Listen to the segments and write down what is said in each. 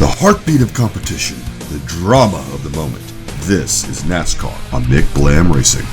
The heartbeat of competition, the drama of the moment. This is NASCAR on McBlam Racing.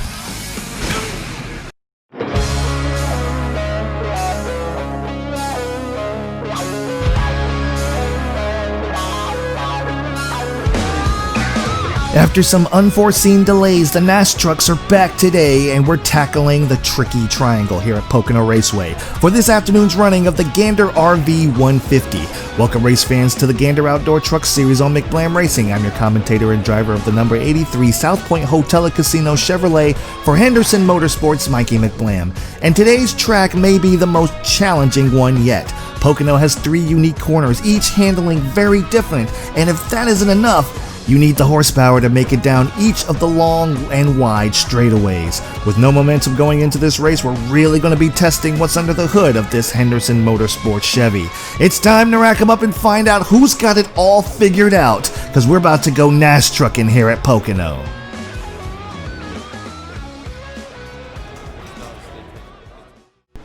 After some unforeseen delays, the NAS trucks are back today, and we're tackling the tricky triangle here at Pocono Raceway for this afternoon's running of the Gander RV 150. Welcome race fans to the Gander Outdoor Truck Series on McBlam Racing. I'm your commentator and driver of the number 83 South Point Hotel and Casino Chevrolet for Henderson Motorsports, Mikey McBlam. And today's track may be the most challenging one yet. Pocono has 3 unique corners, each handling very different, and if that isn't enough, you need the horsepower to make it down each of the long and wide straightaways. With no momentum going into this race, we're really going to be testing what's under the hood of this Henderson Motorsports Chevy. It's time to rack 'em up and find out who's got it all figured out, because we're about to go NAS trucking here at Pocono.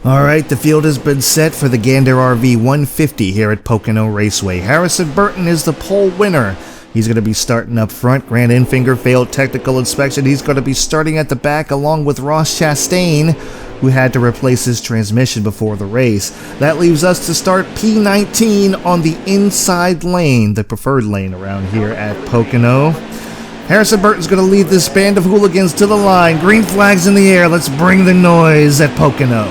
Alright, the field has been set for the Gander RV 150 here at Pocono Raceway. Harrison Burton is the pole winner. He's going to be starting up front. Grant Infinger failed technical inspection. He's going to be starting at the back along with Ross Chastain, who had to replace his transmission before the race. That leaves us to start P19 on the inside lane, the preferred lane around here at Pocono. Harrison Burton's going to lead this band of hooligans to the line. Green flags in the air. Let's bring the noise at Pocono.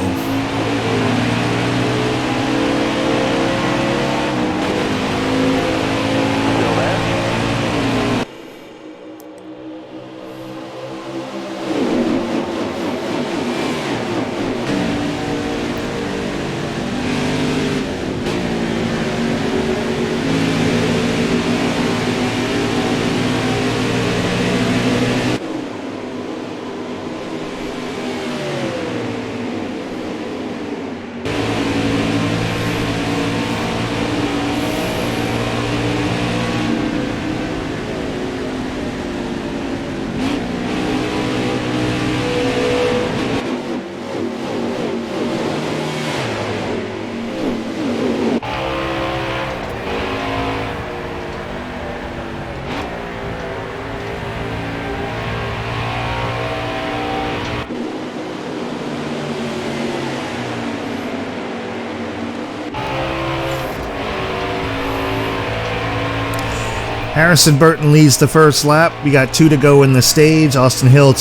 Harrison Burton leads the first lap. We got 2 to go in the stage. Austin Hill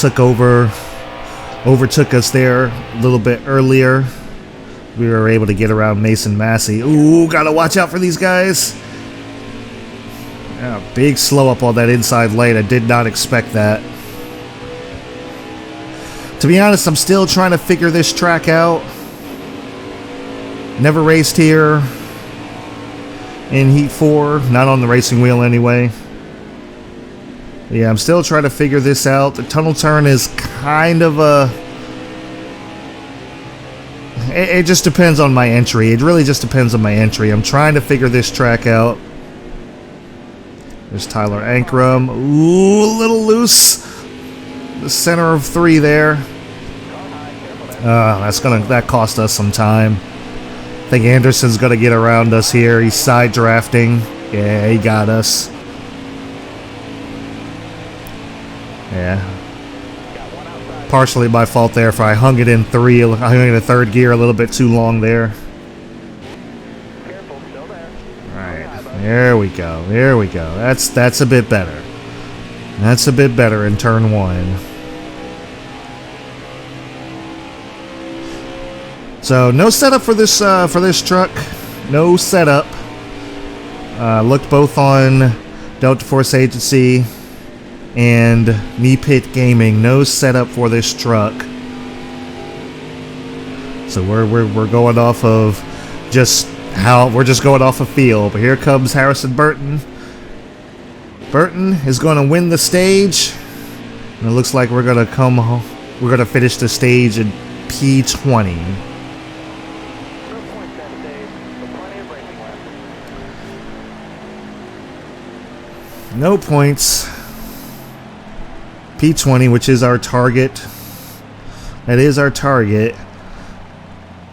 overtook us there a little bit earlier. We were able to get around Mason Massey. Ooh, gotta watch out for these guys. Yeah, big slow up on that inside lane. I did not expect that. To be honest, I'm still trying to figure this track out. Never raced here in Heat 4, not on the racing wheel anyway. Yeah, I'm still trying to figure this out. The tunnel turn is kind of it just depends on my entry. It really just depends on my entry. I'm trying to figure this track out. There's Tyler Ankrum. Ooh, a little loose. The center of 3 there. That cost us some time. I think Anderson's going to get around us here. He's side drafting. Yeah, he got us. Yeah. Partially my fault there for I hung it in 3rd gear a little bit too long there. Alright, there we go. There we go. That's a bit better. That's a bit better in turn 1. So no setup for this truck. No setup. Looked both on Delta Force Agency and Me Pit Gaming. No setup for this truck. So we're going off of just going off of feel. But here comes Harrison Burton. Burton is going to win the stage, and it looks like we're going to finish the stage in P20. No points. P20, which is our target. That is our target.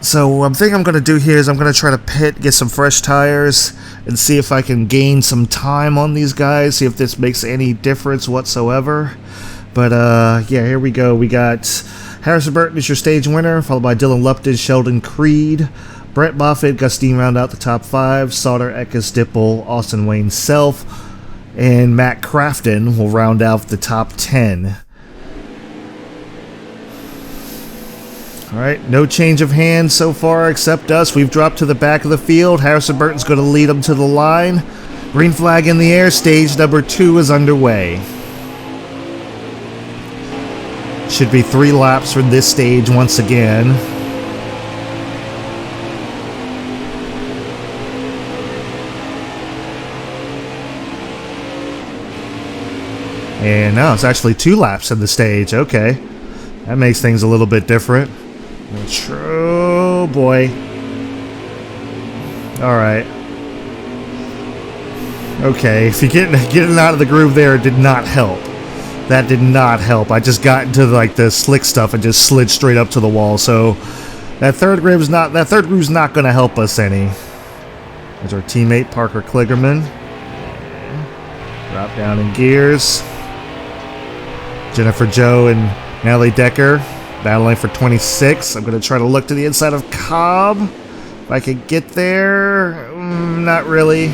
So what I'm thinking I'm going to do here is I'm going to try to pit, get some fresh tires, and see if I can gain some time on these guys, see if this makes any difference whatsoever. But yeah, here we go. We got Harrison Burton is your stage winner, followed by Dylan Lupton, Sheldon Creed, Brett Moffitt, Gustine round out the top 5, Sauter, Eckes, Dipple, Austin Wayne Self, and Matt Crafton will round out the top 10. Alright, no change of hands so far except us. We've dropped to the back of the field. Harrison Burton's going to lead them to the line. Green flag in the air. Stage number 2 is underway. Should be 3 laps for this stage once again. And no, it's actually 2 laps in the stage. Okay. That makes things a little bit different. Oh boy. Alright. Okay, if you getting out of the groove there, it did not help. That did not help. I just got into like the slick stuff and just slid straight up to the wall. So that third groove's not going to help us any. There's our teammate Parker Kligerman. Drop down in gears. Jennifer Joe and Natalie Decker battling for 26. I'm going to try to look to the inside of Cobb. If I could get there. Not really.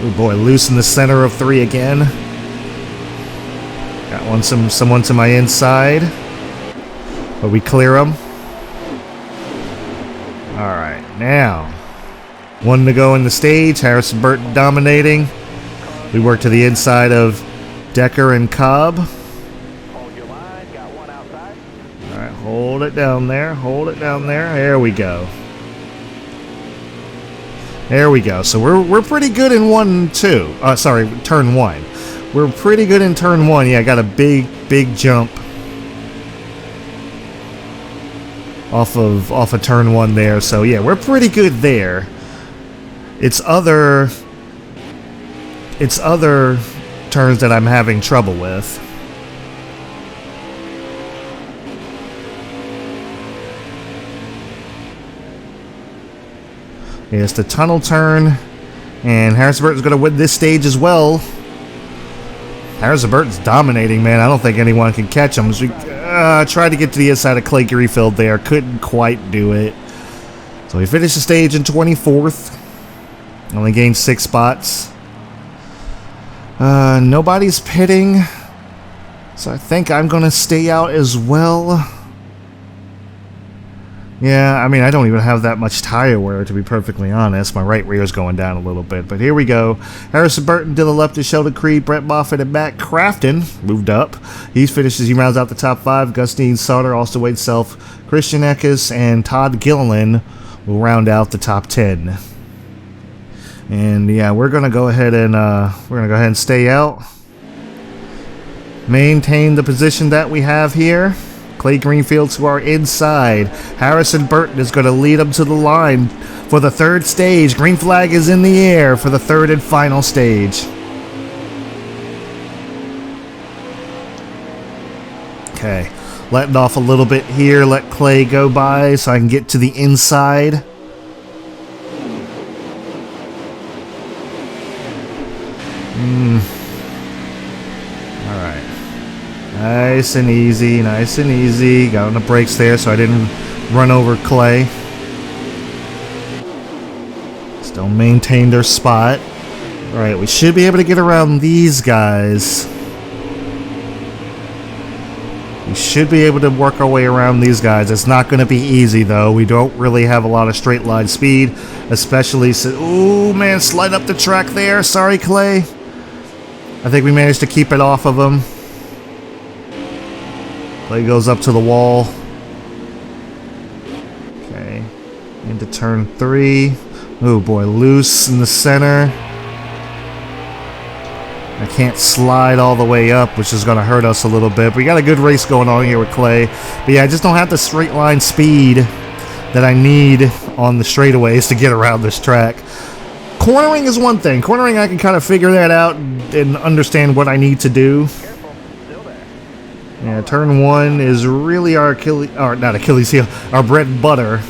Oh boy, loose in the center of 3 again. Got someone to my inside. But we clear them. Alright, now. 1 to go in the stage. Harrison Burton dominating. We work to the inside of Decker and Cobb. Alright, hold it down there. Hold it down there. There we go. There we go. So we're pretty good in 1 and 2. Sorry, turn 1. We're pretty good in turn 1. Yeah, I got a big jump off of turn 1 there. So yeah, we're pretty good there. It's other turns that I'm having trouble with. Yeah, it's the tunnel turn, and Harrison Burton's going to win this stage as well. Harrison Burton's dominating, man. I don't think anyone can catch him. So we tried to get to the inside of Clay Greenfield there. Couldn't quite do it. So we finished the stage in 24th. Only gained 6 spots. Nobody's pitting. So I think I'm going to stay out as well. Yeah, I mean, I don't even have that much tire wear, to be perfectly honest. My right rear is going down a little bit. But here we go. Harrison Burton, Dylan Lupton, Sheldon Creed, Brett Moffitt, and Matt Crafton moved up. He finishes, he rounds out the top 5. Gustine Sauter, Austin Wade Self, Christian Eckes, and Todd Gilliland will round out the top 10. And yeah, we're gonna go ahead and stay out. Maintain the position that we have here. Clay Greenfield to our inside. Harrison Burton is going to lead him to the line for the 3rd stage. Green flag is in the air for the 3rd and final stage. Okay, letting off a little bit here. Let Clay go by so I can get to the inside. Alright. Nice and easy, nice and easy. Got on the brakes there so I didn't run over Clay. Still maintain their spot. Alright, we should be able to get around these guys. We should be able to work our way around these guys. It's not going to be easy, though. We don't really have a lot of straight line speed, especially since... Ooh, man, slide up the track there. Sorry, Clay. I think we managed to keep it off of him. Clay goes up to the wall. Okay. Into turn 3. Oh, boy, loose in the center. I can't slide all the way up, which is going to hurt us a little bit. But we got a good race going on here with Clay. But yeah, I just don't have the straight line speed that I need on the straightaways to get around this track. Cornering is one thing. Cornering, I can kind of figure that out and understand what I need to do. Yeah, turn 1 is really our Achilles, or not Achilles heel, our bread and butter.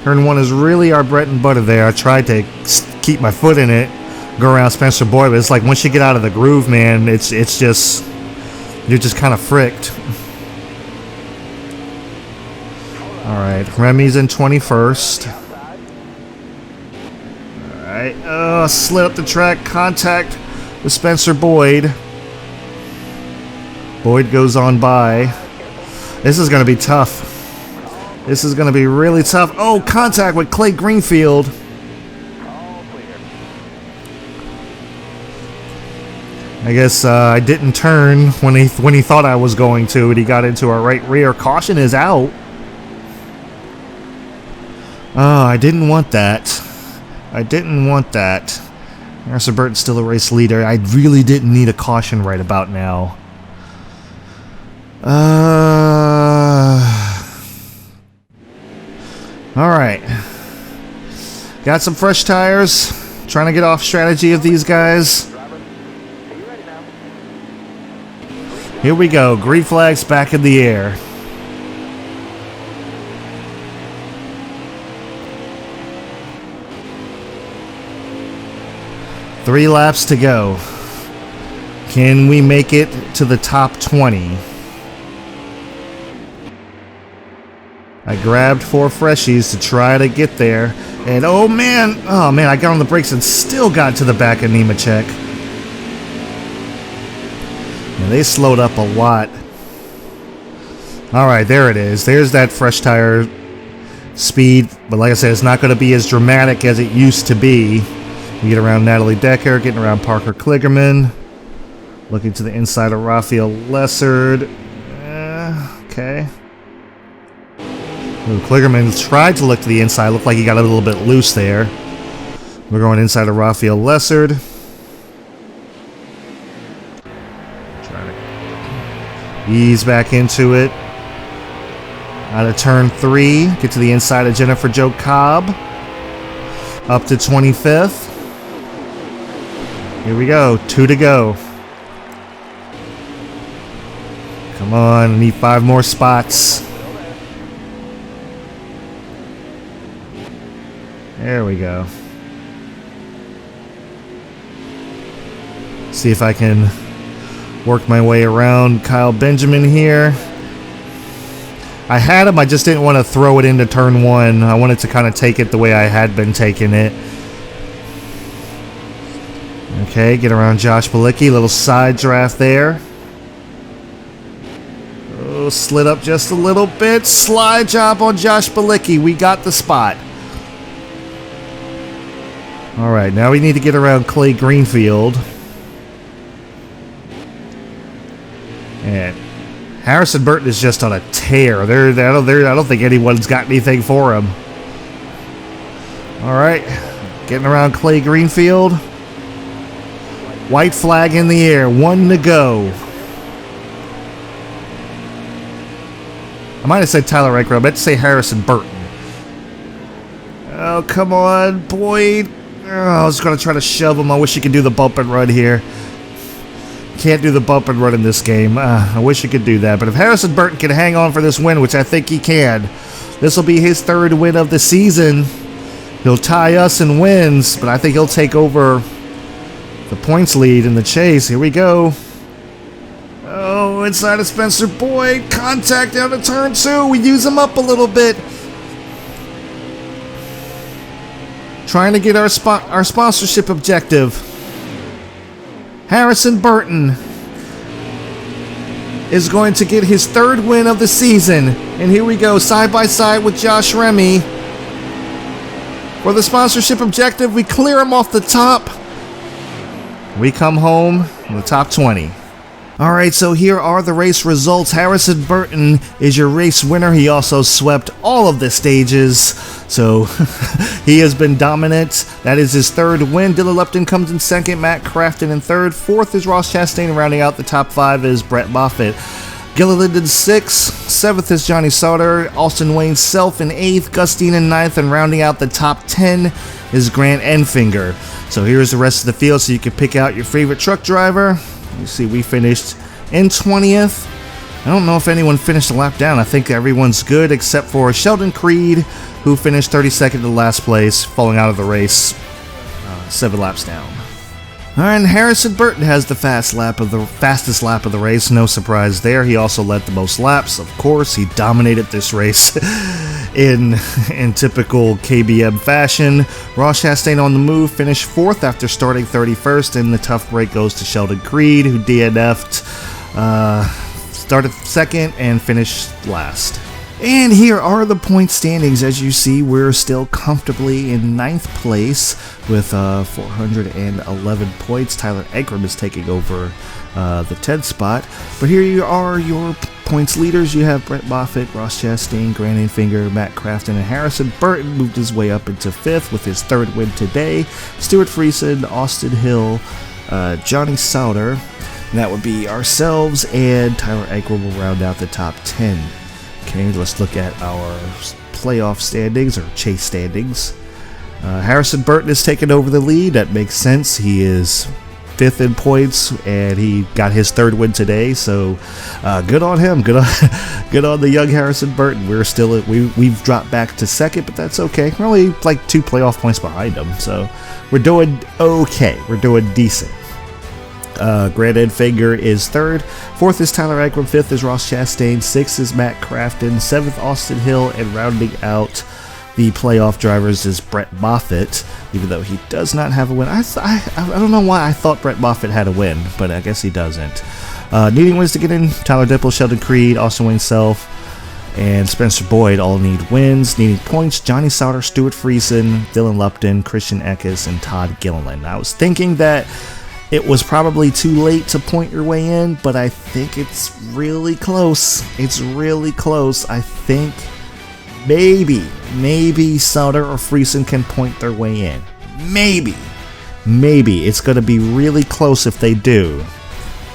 Turn 1 is really our bread and butter there. I tried to keep my foot in it, go around Spencer Boyd, but it's like once you get out of the groove, man, it's just, you're just kind of fricked. Alright, Remy's in 21st. Alright, slid up the track, contact with Spencer Boyd. Boyd goes on by. This is going to be tough. This is going to be really tough. Oh, contact with Clay Greenfield. I guess I didn't turn when he thought I was going to, and he got into our right rear. Caution is out. Oh, I didn't want that. I didn't want that. Harrison Burton's still a race leader. I really didn't need a caution right about now. Alright. Got some fresh tires. Trying to get off strategy of these guys. Here we go. Green flags back in the air. Three laps to go. Can we make it to the top 20? I grabbed 4 freshies to try to get there. And oh man, I got on the brakes and still got to the back of Nemechek. And they slowed up a lot. Alright, there it is. There's that fresh tire speed. But like I said, it's not going to be as dramatic as it used to be. We get around Natalie Decker, getting around Parker Kligerman. Looking to the inside of Raphael Lessard. Okay. Ooh, Kligerman tried to look to the inside. Looked like he got a little bit loose there. We're going inside of Raphael Lessard. Trying to ease back into it. Out of turn 3. Get to the inside of Jennifer Jo Cobb. Up to 25th. Here we go. 2 to go. Come on. I need 5 more spots. There we go. See if I can work my way around Kyle Benjamin here. I had him, I just didn't want to throw it into turn 1. I wanted to kind of take it the way I had been taking it. Okay, get around Josh Balicki. Little side draft there. Oh, slid up just a little bit. Slide job on Josh Balicki. We got the spot. Alright, now we need to get around Clay Greenfield. And Harrison Burton is just on a tear. I don't think anyone's got anything for him. Alright, getting around Clay Greenfield. White flag in the air, 1 to go. I might have said Tyler Ranker. I meant to say Harrison Burton. Oh, come on, Boyd. Oh, I was going to try to shove him. I wish you could do the bump and run here. Can't do the bump and run in this game. I wish you could do that. But if Harrison Burton can hang on for this win, which I think he can, this will be his 3rd win of the season. He'll tie us in wins, but I think he'll take over the points lead in the chase. Here we go. Oh, inside of Spencer Boyd. Contact down to turn 2. We use him up a little bit. Trying to get our sponsorship objective. Harrison Burton is going to get his 3rd win of the season. And here we go, side by side with Josh Remy. For the sponsorship objective, we clear him off the top. We come home in the top 20. Alright, so here are the race results. Harrison Burton is your race winner. He also swept all of the stages, so he has been dominant. That is his 3rd win. Dylan Lupton comes in 2nd, Matt Crafton in 3rd. 4th is Ross Chastain, rounding out the top 5 is Brett Moffitt. Gilliland in 6th, 7th is Johnny Sauter, Austin Wayne Self in 8th, Gustine in 9th, and rounding out the top 10 is Grant Enfinger. So here's the rest of the field so you can pick out your favorite truck driver. You see we finished in 20th. I don't know if anyone finished a lap down. I think everyone's good except for Sheldon Creed, who finished 32nd to last place, falling out of the race 7 laps down. Alright, and Harrison Burton has the fastest lap of the race. No surprise there. He also led the most laps. Of course, he dominated this race in typical KBM fashion. Ross Chastain on the move finished 4th after starting 31st, and the tough break goes to Sheldon Creed, who DNF'd. Started 2nd and finished last. And here are the point standings. As you see, we're still comfortably in 9th place with 411 points. Tyler Ankrum is taking over the 10th spot. But here are your points leaders. You have Brett Moffitt, Ross Chastain, Grant Enfinger, Matt Crafton, and Harrison Burton moved his way up into 5th with his 3rd win today. Stuart Friesen, Austin Hill, Johnny Sauter. And that would be ourselves, and Tyler Ankrum will round out the top 10. Okay, let's look at our playoff standings, or chase standings. Harrison Burton is taking over the lead. That makes sense. He is 5th in points, and he got his 3rd win today. So, good on him. Good on the young Harrison Burton. We've dropped back to 2nd, but that's okay. We're only like 2 playoff points behind him, so we're doing okay. We're doing decent. Grant Enfinger is 3rd. 4th is Tyler Ankrum. 5th is Ross Chastain. 6th is Matt Crafton. 7th, Austin Hill. And rounding out the playoff drivers is Brett Moffitt, even though he does not have a win. I don't know why I thought Brett Moffitt had a win, but I guess he doesn't. Needing wins to get in, Tyler Dipple, Sheldon Creed, Austin Wayne Self, and Spencer Boyd all need wins. Needing points, Johnny Sauter, Stuart Friesen, Dylan Lupton, Christian Eckes, and Todd Gilliland. I was thinking that it was probably too late to point your way in, but I think it's really close. It's really close. I think maybe Sauter or Friesen can point their way in. Maybe. It's going to be really close if they do.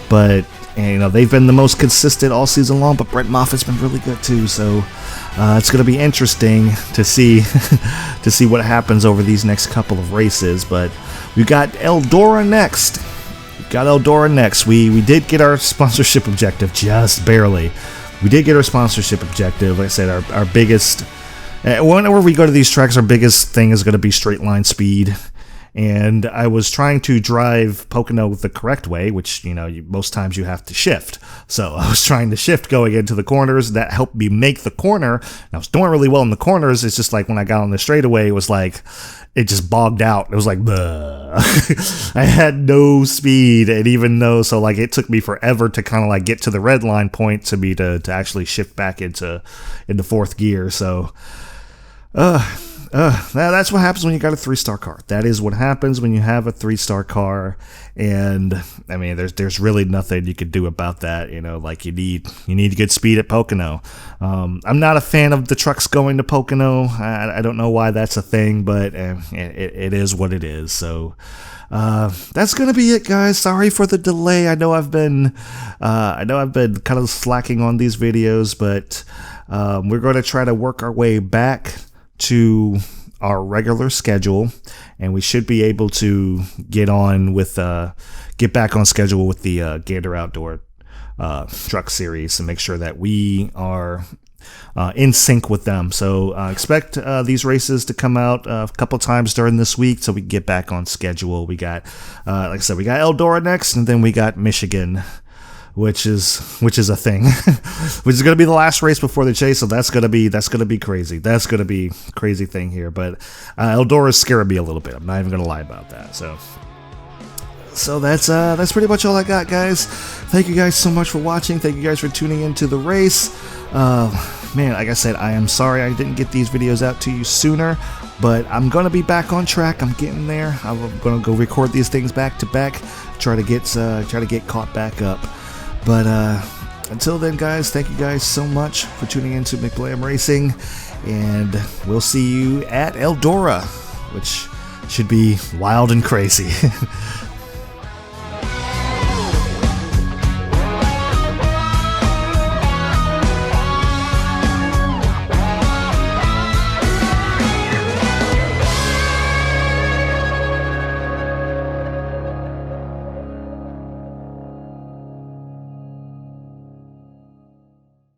But, they've been the most consistent all season long, but Brett Moffitt's been really good too, so it's going to be interesting to see what happens over these next couple of races. But we got Eldora next. We did get our sponsorship objective, just barely. We did get our sponsorship objective. Like I said, our biggest, whenever we go to these tracks, our biggest thing is going to be straight line speed. And I was trying to drive Pocono the correct way, which, most times you have to shift. So I was trying to shift going into the corners. That helped me make the corner. And I was doing really well in the corners. It's just like when I got on the straightaway, it was like, it just bogged out. It was like, I had no speed. And even though, it took me forever to kind of get to the red line point to me to actually shift back into 4th gear. So, that's what happens when you got a 3-star car. That is what happens when you have a 3-star car, and there's really nothing you could do about that. You need good speed at Pocono. I'm not a fan of the trucks going to Pocono. I don't know why that's a thing, but it is what it is. So that's gonna be it, guys. Sorry for the delay. I know I've been kind of slacking on these videos, but we're going to try to work our way back to our regular schedule, and we should be able to get back on schedule with the Gander Outdoor Truck Series and make sure that we are in sync with them. So expect these races to come out a couple times during this week so we can get back on schedule. We got, like I said, we got Eldora next, and then we got Michigan, which is a thing, which is going to be the last race before the chase. So that's going to be crazy. That's going to be a crazy thing here. But Eldora's scaring me a little bit. I'm not even going to lie about that. So that's pretty much all I got, guys. Thank you guys so much for watching. Thank you guys for tuning into the race. Man, like I said, I am sorry I didn't get these videos out to you sooner, but I'm gonna be back on track. I'm getting there. I'm gonna go record these things back to back, try to get caught back up. But until then, guys, thank you guys so much for tuning into McBlam Racing, and we'll see you at Eldora, which should be wild and crazy.